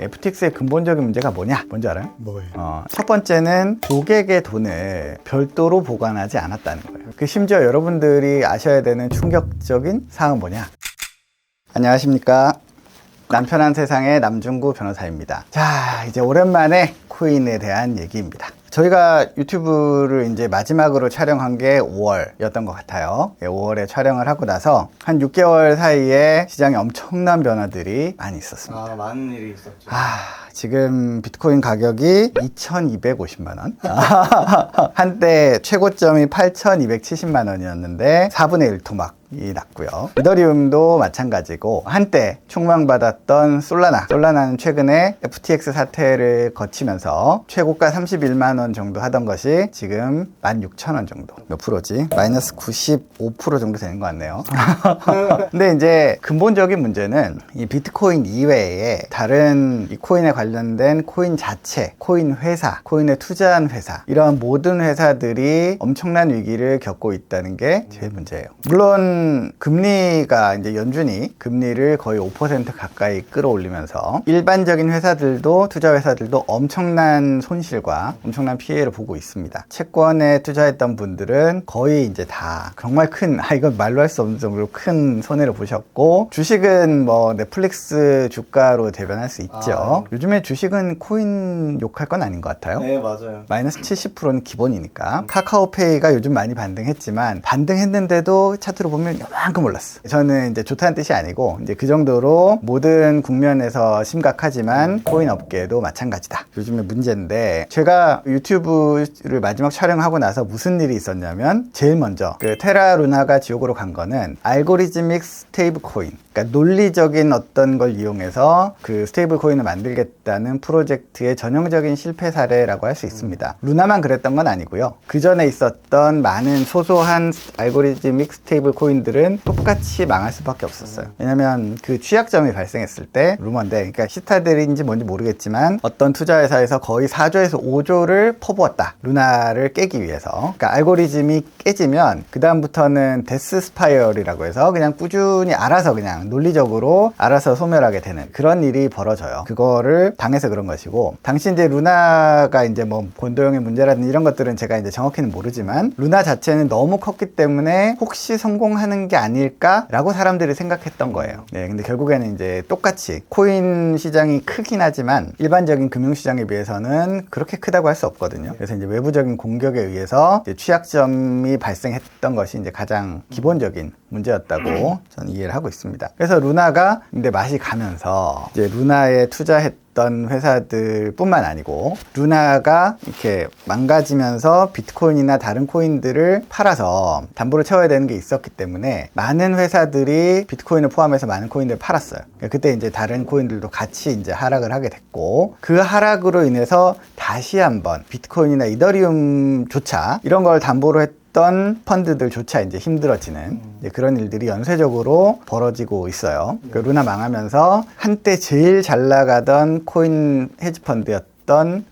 FTX의 근본적인 문제가 뭐냐? 뭔지 알아요? 뭐예요? 첫 번째는 고객의 돈을 별도로 보관하지 않았다는 거예요. 심지어 여러분들이 아셔야 되는 충격적인 사항은 뭐냐? 안녕하십니까? 남편한 세상의 남중구 변호사입니다. 자, 이제 오랜만에 코인에 대한 얘기입니다. 저희가 유튜브를 이제 마지막으로 촬영한 게 5월이었던 것 같아요. 5월에 촬영을 하고 나서 한 6개월 사이에 시장에 엄청난 변화들이 많이 있었습니다. 많은 일이 있었죠. 지금 비트코인 가격이 2,250만 원. 한때 최고점이 8,270만 원이었는데 4분의 1 토막이 났고요. 이더리움도 마찬가지고 한때 촉망받았던 솔라나는 최근에 FTX 사태를 거치면서 최고가 31만 원 정도 하던 것이 지금 16,000원 정도. 몇 프로지? 마이너스 95% 정도 되는 것 같네요. 근데 이제 근본적인 문제는 이 비트코인 이외에 다른 이 코인에 관련된 코인 자체, 코인 회사, 코인에 투자한 회사, 이런 모든 회사들이 엄청난 위기를 겪고 있다는 게 제일 문제예요. 물론 금리가 이제 연준이 금리를 거의 5% 가까이 끌어올리면서 일반적인 회사들도, 투자 회사들도 엄청난 손실과 엄청난 피해를 보고 있습니다. 채권에 투자했던 분들은 거의 이제 다 정말 큰, 이건 말로 할 수 없는 정도로 큰 손해를 보셨고, 주식은 뭐 넷플릭스 주가로 대변할 수 있죠. 요즘에 주식은 코인 욕할 건 아닌 것 같아요. 네, 맞아요. 마이너스 70%는 기본이니까. 카카오페이가 요즘 많이 반등했지만 반등했는데도 차트로 보면 요만큼 올랐어. 저는 이제 좋다는 뜻이 아니고 이제 그 정도로 모든 국면에서 심각하지만 코인 업계도 마찬가지다. 요즘에 문제인데, 제가 유튜브를 마지막 촬영하고 나서 무슨 일이 있었냐면, 제일 먼저 그 테라 루나가 지옥으로 간 거는 알고리즘믹 스테이블 코인, 그러니까 논리적인 어떤 걸 이용해서 그 스테이블 코인을 만들겠다는 프로젝트의 전형적인 실패 사례라고 할 수 있습니다. 루나만 그랬던 건 아니고요. 그 전에 있었던 많은 소소한 알고리즘믹 스테이블 코인들은 똑같이 망할 수밖에 없었어요. 왜냐면 그 취약점이 발생했을 때, 루머인데, 그러니까 시타델인지 뭔지 모르겠지만 어떤 투자회사에서 거의 4조에서 5조를 퍼부었다. 루나를 깨기 위해서. 그러니까 알고리즘이 깨지면 그 다음부터는 데스 스파이럴이라고 해서 그냥 꾸준히 알아서 그냥 논리적으로 알아서 소멸하게 되는 그런 일이 벌어져요. 그거를 당해서 그런 것이고, 당시 이제 루나가 이제 뭐 권도형의 문제라든지 이런 것들은 제가 이제 정확히는 모르지만, 루나 자체는 너무 컸기 때문에 혹시 성공하는 게 아닐까라고 사람들이 생각했던 거예요. 네, 근데 결국에는 이제 똑같이 코인 시장이 크긴 하지만 일반적인 금융시장에 비해서는 그렇게 크다고 할 수 없거든요. 그래서 이제 외부적인 공격에 의해서 이제 취약점이 발생했던 것이 이제 가장 기본적인 문제였다고 저는 이해를 하고 있습니다. 그래서 루나가 근데 맛이 가면서 이제 루나에 투자했던 회사들 뿐만 아니고, 루나가 이렇게 망가지면서 비트코인이나 다른 코인들을 팔아서 담보를 채워야 되는 게 있었기 때문에 많은 회사들이 비트코인을 포함해서 많은 코인들을 팔았어요. 그때 이제 다른 코인들도 같이 이제 하락을 하게 됐고, 그 하락으로 인해서 다시 한번 비트코인이나 이더리움조차 이런 걸 담보로 했던 펀드들조차 이제 힘들어지는 그런 일들이 연쇄적으로 벌어지고 있어요. 그 루나 망하면서 한때 제일 잘 나가던 코인 헤지펀드였던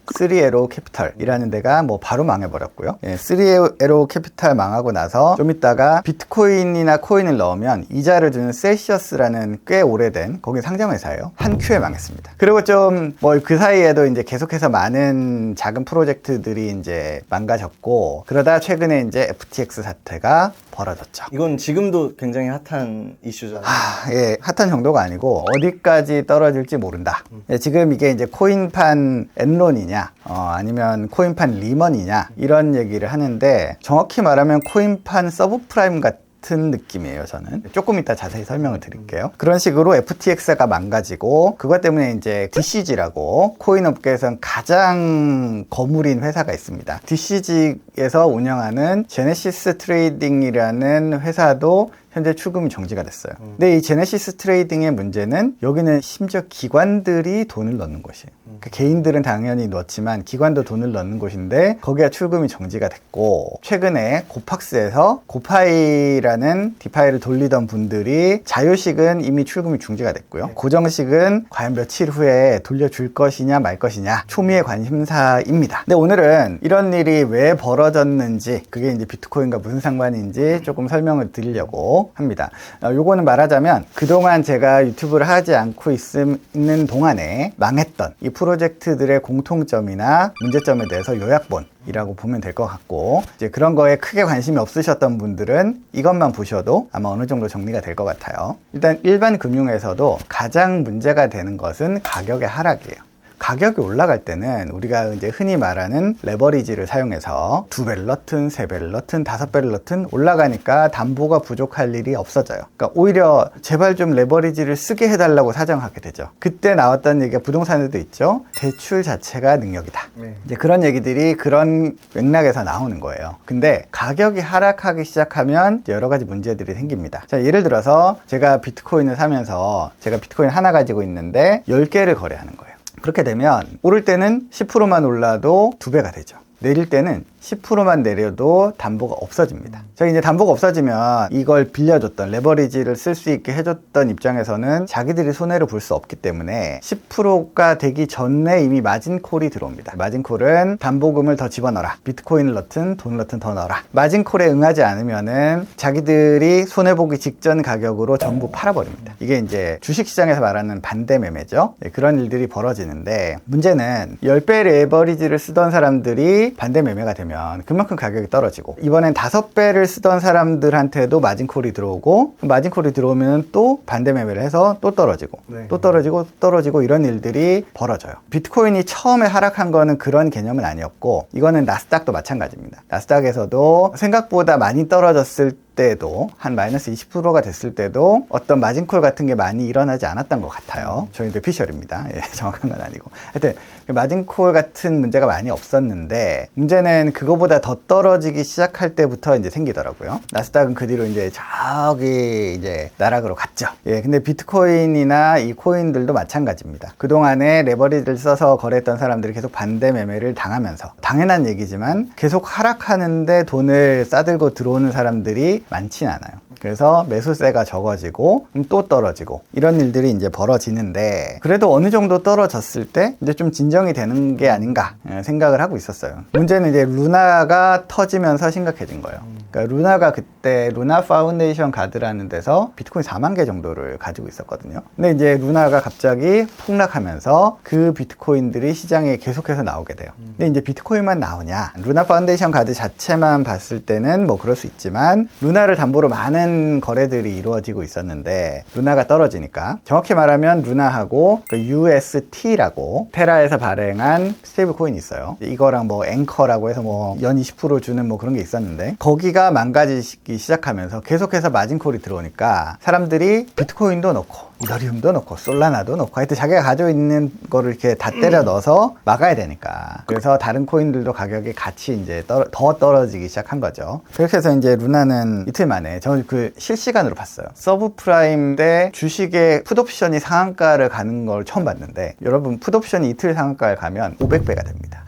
3에로 캐피털이라는 데가 뭐 바로 망해버렸고요. 3에로 캐피털 망하고 나서 좀 있다가 비트코인이나 코인을 넣으면 이자를 주는 셀시어스라는 꽤 오래된 거기 상장회사예요. 한 큐에 망했습니다. 그리고 좀 뭐 그 사이에도 이제 계속해서 많은 작은 프로젝트들이 이제 망가졌고, 그러다 최근에 이제 FTX 사태가 벌어졌죠. 이건 지금도 굉장히 핫한 이슈잖아요. 예, 핫한 정도가 아니고 어디까지 떨어질지 모른다. 지금 이게 이제 코인판 엔론이냐, 아니면 코인판 리먼이냐, 이런 얘기를 하는데, 정확히 말하면 코인판 서브프라임 같은 느낌이에요. 저는 조금 이따 자세히 설명을 드릴게요. 그런 식으로 FTX가 망가지고, 그것 때문에 이제 DCG라고 코인 업계에선 가장 거물인 회사가 있습니다. DCG에서 운영하는 제네시스 트레이딩이라는 회사도 현재 출금이 정지가 됐어요. 근데 이 제네시스 트레이딩의 문제는, 여기는 심지어 기관들이 돈을 넣는 곳이에요. 그 개인들은 당연히 넣지만 기관도 돈을 넣는 곳인데 거기가 출금이 정지가 됐고, 최근에 고팍스에서 고파이라는 디파이를 돌리던 분들이 자유식은 이미 출금이 중지가 됐고요. 고정식은 과연 며칠 후에 돌려줄 것이냐 말 것이냐 초미의 관심사입니다. 근데 오늘은 이런 일이 왜 벌어졌는지, 그게 이제 비트코인과 무슨 상관인지 조금 설명을 드리려고 있다고 합니다. 요거는 말하자면 그동안 제가 유튜브를 하지 않고 있는 동안에 망했던 이 프로젝트들의 공통점이나 문제점에 대해서 요약본이라고 보면 될 것 같고, 이제 그런 거에 크게 관심이 없으셨던 분들은 이것만 보셔도 아마 어느 정도 정리가 될 것 같아요. 일단 일반 금융에서도 가장 문제가 되는 것은 가격의 하락이에요. 가격이 올라갈 때는 우리가 이제 흔히 말하는 레버리지를 사용해서 2배를 넣든 3배를 넣든 5배를 넣든 올라가니까 담보가 부족할 일이 없어져요. 그러니까 오히려 제발 좀 레버리지를 쓰게 해달라고 사정하게 되죠. 그때 나왔던 얘기가 부동산에도 있죠. 대출 자체가 능력이다. 네. 이제 그런 얘기들이 그런 맥락에서 나오는 거예요. 근데 가격이 하락하기 시작하면 여러 가지 문제들이 생깁니다. 자, 예를 들어서 제가 비트코인을 사면서 제가 비트코인 하나 가지고 있는데 10개를 거래하는 거예요. 그렇게 되면 오를 때는 10%만 올라도 2배가 되죠. 내릴 때는 10%만 내려도 담보가 없어집니다. 저희 이제 담보가 없어지면 이걸 빌려줬던 레버리지를 쓸 수 있게 해줬던 입장에서는 자기들이 손해를 볼 수 없기 때문에 10%가 되기 전에 이미 마진콜이 들어옵니다. 마진콜은 담보금을 더 집어넣어라. 비트코인을 넣든 돈을 넣든 더 넣어라. 마진콜에 응하지 않으면은 자기들이 손해보기 직전 가격으로 전부 팔아버립니다. 이게 이제 주식시장에서 말하는 반대 매매죠. 네, 그런 일들이 벌어지는데 문제는 10배 레버리지를 쓰던 사람들이 반대 매매가 되면 그만큼 가격이 떨어지고, 이번엔 5배를 쓰던 사람들한테도 마진콜이 들어오고, 마진콜이 들어오면 또 반대 매매를 해서 또 떨어지고, 네. 또 떨어지고 이런 일들이 벌어져요. 비트코인이 처음에 하락한 거는 그런 개념은 아니었고, 이거는 나스닥도 마찬가지입니다. 나스닥에서도 생각보다 많이 떨어졌을 때도 한 마이너스 20%가 됐을 때도 어떤 마진콜 같은 게 많이 일어나지 않았던 것 같아요. 저희 뇌피셜입니다. 예, 정확한 건 아니고. 하여튼 마진콜 같은 문제가 많이 없었는데, 문제는 그거보다 더 떨어지기 시작할 때부터 이제 생기더라고요. 나스닥은 그 뒤로 이제 저기 이제 나락으로 갔죠. 예, 근데 비트코인이나 이 코인들도 마찬가지입니다. 그동안에 레버리지를 써서 거래했던 사람들이 계속 반대 매매를 당하면서, 당연한 얘기지만 계속 하락하는데 돈을 싸들고 들어오는 사람들이 많진 않아요. 그래서 매수세가 적어지고 또 떨어지고 이런 일들이 이제 벌어지는데, 그래도 어느 정도 떨어졌을 때 이제 좀 진정이 되는 게 아닌가 생각을 하고 있었어요. 문제는 이제 루나가 터지면서 심각해진 거예요. 그러니까 루나가 그때 루나 파운데이션 가드라는 데서 비트코인 4만 개 정도를 가지고 있었거든요. 근데 이제 루나가 갑자기 폭락하면서 그 비트코인들이 시장에 계속해서 나오게 돼요. 근데 이제 비트코인만 나오냐? 루나 파운데이션 가드 자체만 봤을 때는 뭐 그럴 수 있지만, 루나를 담보로 많은 거래들이 이루어지고 있었는데 루나가 떨어지니까, 정확히 말하면 루나하고 그 UST라고 테라에서 발행한 스테이블 코인이 있어요. 이거랑 뭐 앵커라고 해서 뭐 연 20% 주는 뭐 그런 게 있었는데, 거기가 망가지기 시작하면서 계속해서 마진콜이 들어오니까 사람들이 비트코인도 넣고 이더리움도 넣고 솔라나도 넣고 하여튼 자기가 가지고 있는 거를 이렇게 다 때려 넣어서 막아야 되니까, 그래서 다른 코인들도 가격이 같이 이제 더 떨어지기 시작한 거죠. 그렇게 해서 이제 루나는 이틀 만에, 저는 그 실시간으로 봤어요. 서브프라임 때 주식의 풋옵션이 상한가를 가는 걸 처음 봤는데, 여러분 풋옵션이 이틀 상한가를 가면 500배가 됩니다.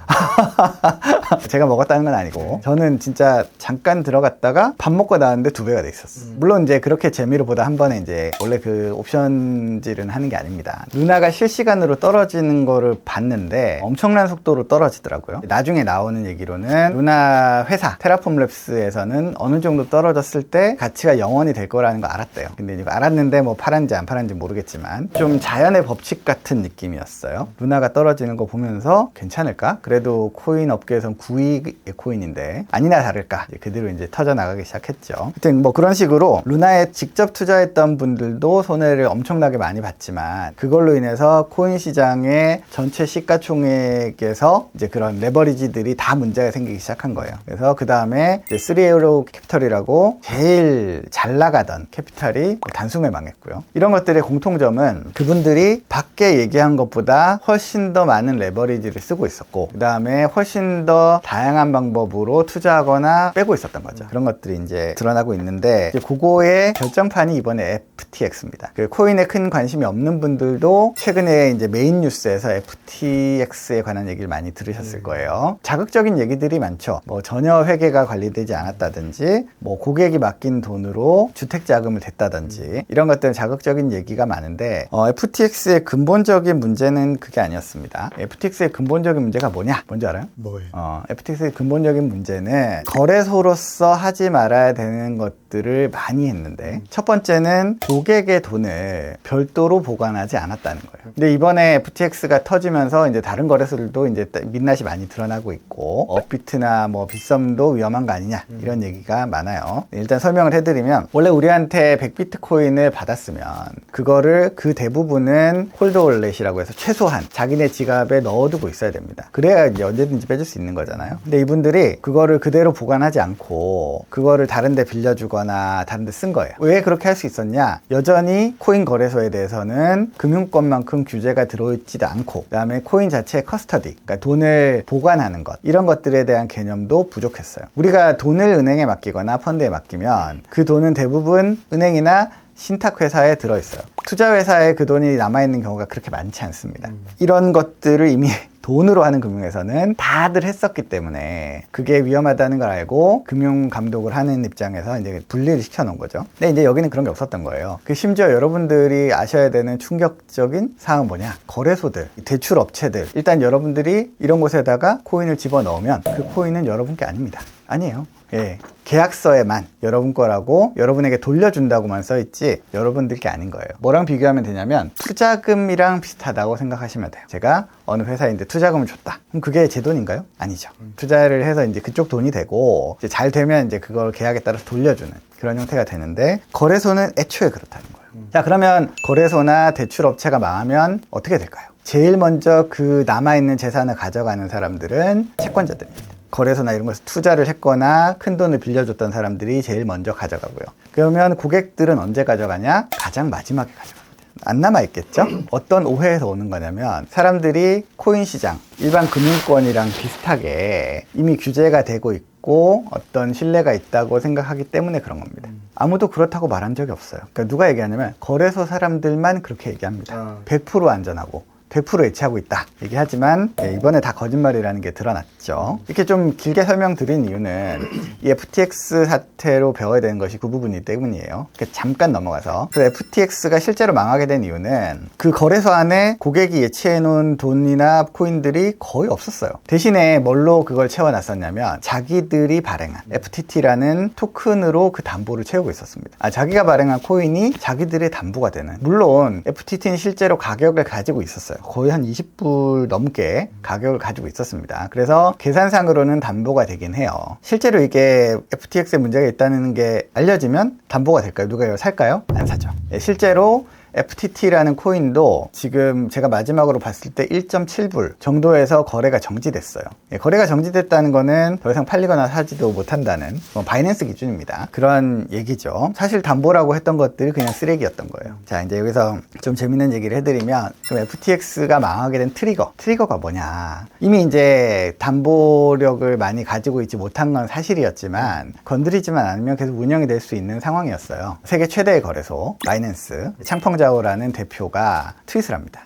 제가 먹었다는 건 아니고, 저는 진짜 잠깐 들어갔다가 밥 먹고 나왔는데 2배가 돼 있었어. 물론 이제 그렇게 재미로 보다 한 번에 이제 원래 그 옵션질은 하는 게 아닙니다. 루나가 실시간으로 떨어지는 거를 봤는데 엄청난 속도로 떨어지더라고요. 나중에 나오는 얘기로는 루나 회사 테라폼랩스에서는 어느 정도 떨어졌을 때 가치가 0원이 될 거라는 거 알았대요. 근데 이거 알았는데 뭐 팔았는지 안 팔았는지 모르겠지만 좀 자연의 법칙 같은 느낌이었어요. 루나가 떨어지는 거 보면서 괜찮을까? 그래도 코인 업계에선 9위의 코인인데 아니나 다를까 그대로 이제 터져나가기 시작했죠. 하여튼 뭐 그런 식으로 루나에 직접 투자했던 분들도 손해를 엄청나게 많이 봤지만, 그걸로 인해서 코인 시장의 전체 시가총액에서 이제 그런 레버리지들이 다 문제가 생기기 시작한 거예요. 그래서 그 다음에 이제 3에어로 캐피털이라고 제일 잘 나가던 캐피탈이 단숨에 망했고요. 이런 것들의 공통점은 그분들이 밖에 얘기한 것보다 훨씬 더 많은 레버리지를 쓰고 있었고, 그 다음에 훨씬 더 다양한 방법으로 투자하거나 빼고 있었던 거죠. 그런 것들이 이제 드러나고 있는데, 이제 그거의 결정판이 이번에 FTX입니다. 그 코인에 큰 관심이 없는 분들도 최근에 이제 메인 뉴스에서 FTX에 관한 얘기를 많이 들으셨을 거예요. 자극적인 얘기들이 많죠. 뭐 전혀 회계가 관리되지 않았다든지, 뭐 고객이 맡긴 돈으로 주택 자금을 댔다든지, 이런 것들은 자극적인 얘기가 많은데, FTX의 근본적인 문제는 그게 아니었습니다. FTX의 근본적인 문제가 뭐냐? 뭔지 알아요? 뭐예요? FTX의 근본적인 문제는 거래소로서 하지 말아야 되는 것들 것들을 많이 했는데 첫 번째는 고객의 돈을 별도로 보관하지 않았다는 거예요. 근데 이번에 FTX가 터지면서 이제 다른 거래소들도 이제 민낯이 많이 드러나고 있고 업비트나 뭐 빗썸도 위험한 거 아니냐 이런 얘기가 많아요. 일단 설명을 해드리면 원래 우리한테 100비트코인을 받았으면 그거를 그 대부분은 홀드 월렛이라고 해서 최소한 자기네 지갑에 넣어두고 있어야 됩니다. 그래야 이제 언제든지 빼줄 수 있는 거잖아요. 근데 이분들이 그거를 그대로 보관하지 않고 그거를 다른 데 빌려주거나 다른 데 쓴 거예요. 왜 그렇게 할 수 있었냐? 여전히 코인 거래소에 대해서는 금융권만큼 규제가 들어있지도 않고 그다음에 코인 자체의 커스터디, 그러니까 돈을 보관하는 것 이런 것들에 대한 개념도 부족했어요. 우리가 돈을 은행에 맡기거나 펀드에 맡기면 그 돈은 대부분 은행이나 신탁회사에 들어있어요. 투자회사에 그 돈이 남아있는 경우가 그렇게 많지 않습니다. 이런 것들을 이미 돈으로 하는 금융에서는 다들 했었기 때문에 그게 위험하다는 걸 알고 금융 감독을 하는 입장에서 이제 분리를 시켜 놓은 거죠. 근데 이제 여기는 그런 게 없었던 거예요. 심지어 여러분들이 아셔야 되는 충격적인 사항은 뭐냐? 거래소들, 대출 업체들. 일단 여러분들이 이런 곳에다가 코인을 집어 넣으면 그 코인은 여러분 게 아닙니다. 아니에요. 예, 계약서에만 여러분 거라고 여러분에게 돌려준다고만 써있지 여러분들 게 아닌 거예요. 뭐랑 비교하면 되냐면 투자금이랑 비슷하다고 생각하시면 돼요. 제가 어느 회사인데 투자금을 줬다. 그럼 그게 제 돈인가요? 아니죠. 투자를 해서 이제 그쪽 돈이 되고 이제 잘 되면 이제 그걸 계약에 따라서 돌려주는 그런 형태가 되는데 거래소는 애초에 그렇다는 거예요. 자, 그러면 거래소나 대출업체가 망하면 어떻게 될까요? 제일 먼저 그 남아있는 재산을 가져가는 사람들은 채권자들입니다. 거래소나 이런 곳에서 투자를 했거나 큰 돈을 빌려줬던 사람들이 제일 먼저 가져가고요. 그러면 고객들은 언제 가져가냐? 가장 마지막에 가져갑니다. 안 남아있겠죠? 어떤 오해에서 오는 거냐면 사람들이 코인 시장, 일반 금융권이랑 비슷하게 이미 규제가 되고 있고 어떤 신뢰가 있다고 생각하기 때문에 그런 겁니다. 아무도 그렇다고 말한 적이 없어요. 그러니까 누가 얘기하냐면 거래소 사람들만 그렇게 얘기합니다. 100% 안전하고 100% 예치하고 있다 얘기하지만 이번에 다 거짓말이라는 게 드러났죠. 이렇게 좀 길게 설명드린 이유는 이 FTX 사태로 배워야 되는 것이 그 부분이기 때문이에요. 잠깐 넘어가서 그 FTX가 실제로 망하게 된 이유는 그 거래소 안에 고객이 예치해 놓은 돈이나 코인들이 거의 없었어요. 대신에 뭘로 그걸 채워놨었냐면 자기들이 발행한 FTT라는 토큰으로 그 담보를 채우고 있었습니다. 자기가 발행한 코인이 자기들의 담보가 되는, 물론 FTT는 실제로 가격을 가지고 있었어요. 거의 한 20불 넘게 가격을 가지고 있었습니다. 그래서 계산상으로는 담보가 되긴 해요. 실제로 이게 FTX에 문제가 있다는 게 알려지면 담보가 될까요? 누가 이걸 살까요? 안 사죠. 실제로 FTT라는 코인도 지금 제가 마지막으로 봤을 때 1.7불 정도에서 거래가 정지됐어요. 거래가 정지됐다는 거는 더 이상 팔리거나 사지도 못한다는 바이낸스 기준입니다. 그런 얘기죠. 사실 담보라고 했던 것들이 그냥 쓰레기였던 거예요. 자, 이제 여기서 좀 재밌는 얘기를 해드리면 그럼 FTX가 망하게 된 트리거가 뭐냐? 이미 이제 담보력을 많이 가지고 있지 못한 건 사실이었지만 건드리지만 않으면 계속 운영이 될 수 있는 상황이었어요. 세계 최대의 거래소 바이낸스 창펑자오라는 대표가 트윗을 합니다.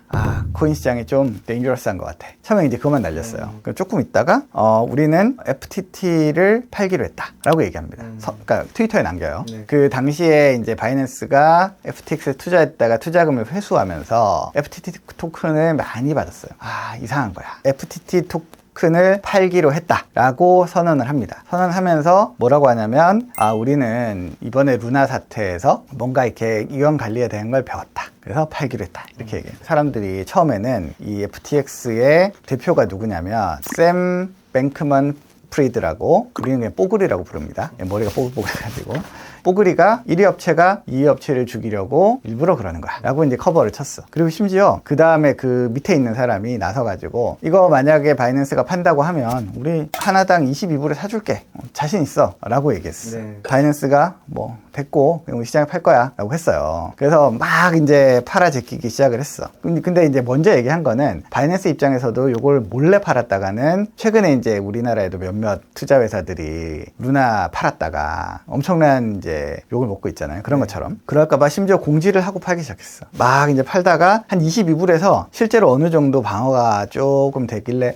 코인 시장이 좀 데인저러스한 것 같아. 처음에 이제 그것만 날렸어요. 조금 있다가 우리는 FTT를 팔기로 했다라고 얘기합니다. 그러니까 트위터에 남겨요. 네. 그 당시에 이제 바이낸스가 FTX에 투자했다가 투자금을 회수하면서 FTT 토큰을 많이 받았어요. 이상한 거야. FTT 토큰을 팔기로 했다라고 선언을 합니다. 선언하면서 뭐라고 하냐면 우리는 이번에 루나 사태에서 뭔가 이렇게 위험 관리에 대한 걸 배웠다. 그래서 팔기로 했다. 이렇게 얘기해요. 사람들이 처음에는 이 FTX의 대표가 누구냐면 샘 뱅크먼 프리드라고, 우리는 그냥 뽀글이라고 부릅니다. 머리가 뽀글뽀글해가지고 뽀글이가 1위 업체가 2위 업체를 죽이려고 일부러 그러는 거야 라고 이제 커버를 쳤어. 그리고 심지어 그 다음에 그 밑에 있는 사람이 나서가지고 이거 만약에 바이낸스가 판다고 하면 우리 하나당 22불에 사줄게, 자신 있어 라고 얘기했어. 네. 바이낸스가 뭐 됐고 우리 시장에 팔 거야 라고 했어요. 그래서 막 이제 팔아 제끼기 시작을 했어. 근데 이제 먼저 얘기한 거는 바이낸스 입장에서도 요걸 몰래 팔았다가는 최근에 이제 우리나라에도 몇몇 투자 회사들이 루나 팔았다가 엄청난 이제 욕을 먹고 있잖아요. 그런 것처럼 그럴까봐 심지어 공지를 하고 팔기 시작했어. 막 이제 팔다가 한 22불에서 실제로 어느 정도 방어가 조금 되길래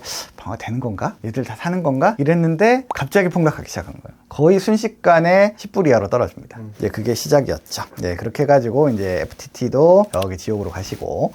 되는 건가? 얘들 다 사는 건가? 이랬는데 갑자기 폭락하기 시작한 거예요. 거의 순식간에 10불 이하로 떨어집니다. 이제 그게 시작이었죠. 네, 그렇게 해가지고 이제 FTT도 여기 지옥으로 가시고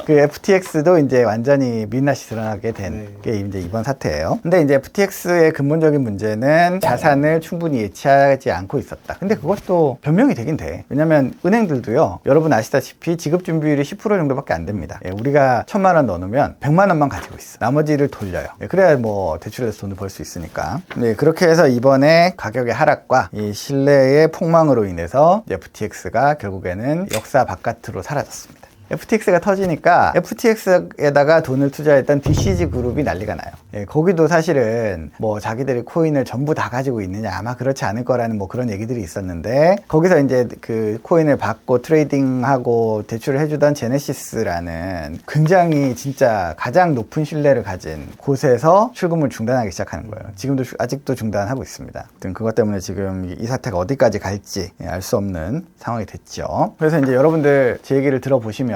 그 FTX도 이제 완전히 민낯이 드러나게 된 게 이제 이번 사태예요. 근데 이제 FTX의 근본적인 문제는 자산을 충분히 예치하지 않고 있었다. 근데 그것도 변명이 되긴 돼. 왜냐면 은행들도요, 여러분 아시다시피 지급 준비율이 10% 정도밖에 안 됩니다. 예, 우리가 1,000만 원 넣어놓으면 100만 원만 가지고 있어. 나머지를 돌려요. 예, 그래야 뭐 대출해서 돈을 벌 수 있으니까. 네, 그렇게 해서 이번에 가격의 하락과 이 신뢰의 폭망으로 인해서 FTX가 결국에는 역사 바깥으로 사라졌습니다. FTX가 터지니까 FTX에다가 돈을 투자했던 DCG 그룹이 난리가 나요. 예, 거기도 사실은 뭐 자기들이 코인을 전부 다 가지고 있느냐, 아마 그렇지 않을 거라는 뭐 그런 얘기들이 있었는데, 거기서 이제 그 코인을 받고 트레이딩하고 대출을 해주던 제네시스라는 굉장히 진짜 가장 높은 신뢰를 가진 곳에서 출금을 중단하기 시작하는 거예요. 지금도 아직도 중단하고 있습니다. 아무튼 그것 때문에 지금 이 사태가 어디까지 갈지 알 수 없는 상황이 됐죠. 그래서 이제 여러분들 제 얘기를 들어보시면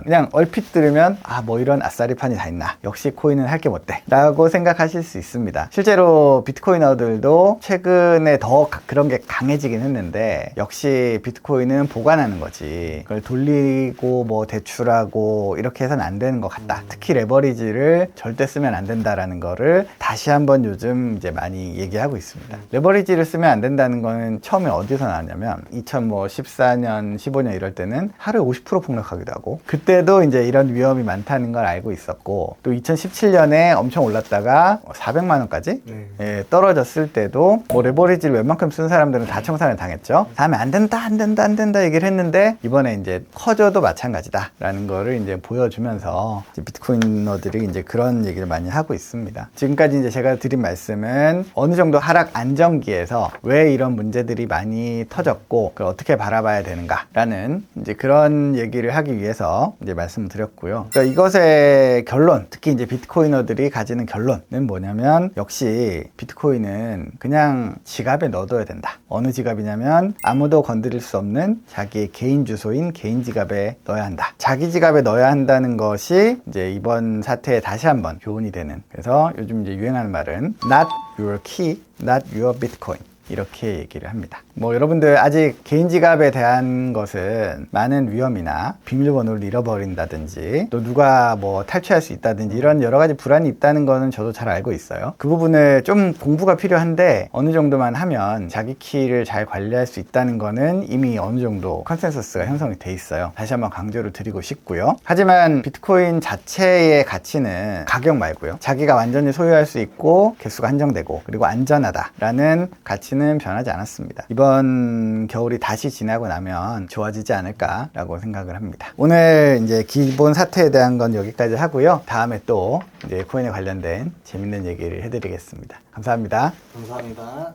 그냥 얼핏 들으면 뭐 이런 아싸리판이 다 있나, 역시 코인은 할 게 못돼 라고 생각하실 수 있습니다. 실제로 비트코이너들도 최근에 더 그런 게 강해지긴 했는데, 역시 비트코인은 보관하는 거지 그걸 돌리고 뭐 대출하고 이렇게 해서는 안 되는 것 같다. 특히 레버리지를 절대 쓰면 안 된다라는 거를 다시 한번 요즘 이제 많이 얘기하고 있습니다. 레버리지를 쓰면 안 된다는 거는 처음에 어디서 나왔냐면 2014년 15년 이럴 때는 하루에 50% 폭락하기도 하고, 그때도 이제 이런 위험이 많다는 걸 알고 있었고, 또 2017년에 엄청 올랐다가 400만 원까지 예, 떨어졌을 때도 뭐 레버리지를 웬만큼 쓴 사람들은 다 청산을 당했죠. 다음에 안 된다 얘기를 했는데, 이번에 이제 커져도 마찬가지다라는 거를 이제 보여주면서 이제 비트코이너들이 이제 그런 얘기를 많이 하고 있습니다. 지금까지 이제 제가 드린 말씀은 어느 정도 하락 안정기에서 왜 이런 문제들이 많이 터졌고 그걸 어떻게 바라봐야 되는가라는 이제 그런 얘기를 하기 위해서 이제 말씀을 드렸고요. 그러니까 이것의 결론, 특히 이제 비트코이너들이 가지는 결론은 뭐냐면, 역시 비트코인은 그냥 지갑에 넣어둬야 된다. 어느 지갑이냐면 아무도 건드릴 수 없는 자기의 개인 주소인 개인 지갑에 넣어야 한다. 자기 지갑에 넣어야 한다는 것이 이제 이번 사태에 다시 한번 교훈이 되는, 그래서 요즘 이제 유행하는 말은 not your key, not your bitcoin, 이렇게 얘기를 합니다. 뭐 여러분들 아직 개인 지갑에 대한 것은 많은 위험이나 비밀번호를 잃어버린다든지 또 누가 뭐 탈취할 수 있다든지 이런 여러 가지 불안이 있다는 거는 저도 잘 알고 있어요. 그 부분을 좀 공부가 필요한데, 어느 정도만 하면 자기 키를 잘 관리할 수 있다는 거는 이미 어느 정도 컨센서스가 형성이 돼 있어요. 다시 한번 강조를 드리고 싶고요. 하지만 비트코인 자체의 가치는 가격 말고요, 자기가 완전히 소유할 수 있고 개수가 한정되고 그리고 안전하다라는 가치는 변하지 않았습니다. 이번 겨울이 다시 지나고 나면 좋아지지 않을까라고 생각을 합니다. 오늘 이제 기본 사태에 대한 건 여기까지 하고요. 다음에 또 이제 코인에 관련된 재밌는 얘기를 해드리겠습니다. 감사합니다. 감사합니다.